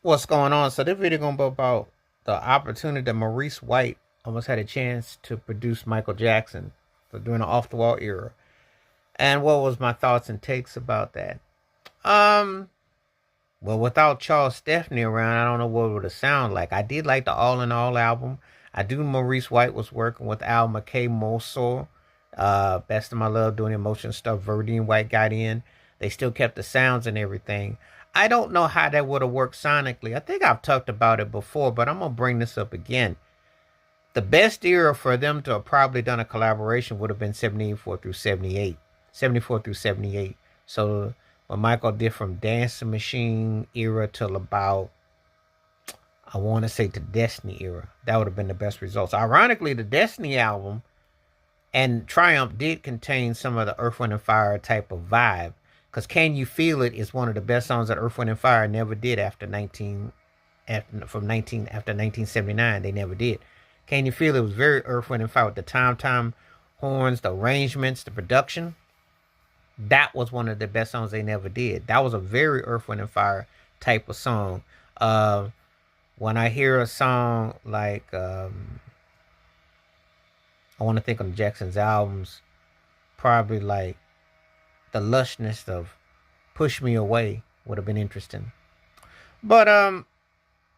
What's going on? So this video gonna be about the opportunity that Maurice White almost had a chance to produce Michael Jackson for during the off the wall era. And what was my thoughts and takes about that? Um well, without Charles Stepney around, I don't know what it would have sounded like. I did like the All in All album. I do Maurice White was working with Al McKay Mosor. Best of My Love doing emotion stuff. Verdi and White got in. They still kept the sounds and everything. I don't know how that would have worked sonically. I think I've talked about it before, but I'm gonna bring this up again. The best era for them to have probably done a collaboration would have been 74 through 78. 74 through 78. So what Michael did from Dancing Machine era till about, I want to say, to Destiny era. That would have been the best results. Ironically, the Destiny album and Triumph did contain some of the Earth, Wind, and Fire type of vibe. Because Can You Feel It is one of the best songs that Earth, Wind, and Fire never did after 1979. They never did. Can You Feel It was very Earth, Wind, and Fire with the time horns, the arrangements, the production. That was one of the best songs they never did. That was a very Earth, Wind, and Fire type of song. When I hear a song like, I want to think on Jackson's albums, probably like the lushness of Push Me Away would have been interesting. But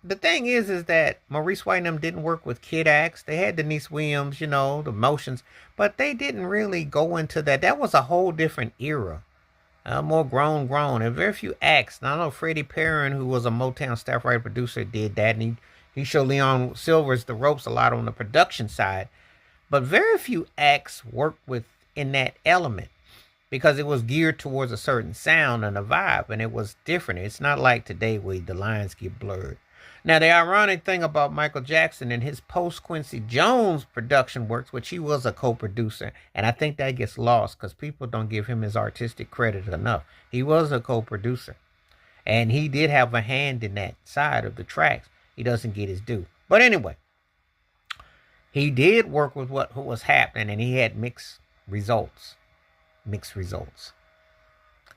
the thing is that Maurice White and them didn't work with Kid Axe. They had Denise Williams, the Motions, but they didn't really go into that. That was a whole different era. More grown. And very few acts. Now, I know Freddie Perrin, who was a Motown staff writer producer, did that, and he showed Leon Silvers the ropes a lot on the production side. But very few acts worked in that element because it was geared towards a certain sound and a vibe, and it was different. It's not like today where the lines get blurred. Now, the ironic thing about Michael Jackson and his post-Quincy Jones production works, which he was a co-producer, and I think that gets lost because people don't give him his artistic credit enough. He was a co-producer, and he did have a hand in that side of the tracks. He doesn't get his due. But anyway, he did work with what was happening, and he had mixed results.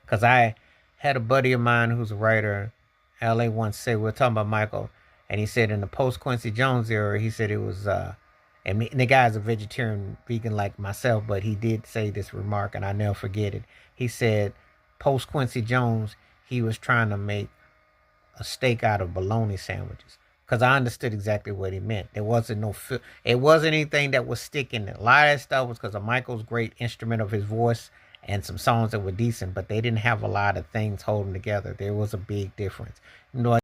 Because I had a buddy of mine who's a writer, LA, once said, we were talking about Michael, and he said in the post-Quincy Jones era, he said it was, and the guy's a vegetarian, vegan like myself, but he did say this remark, and I never forget it. He said, post-Quincy Jones, he was trying to make a steak out of bologna sandwiches. Because I understood exactly what he meant. It wasn't anything that was sticking. A lot of that stuff was because of Michael's great instrument of his voice and some songs that were decent, but they didn't have a lot of things holding together. There was a big difference.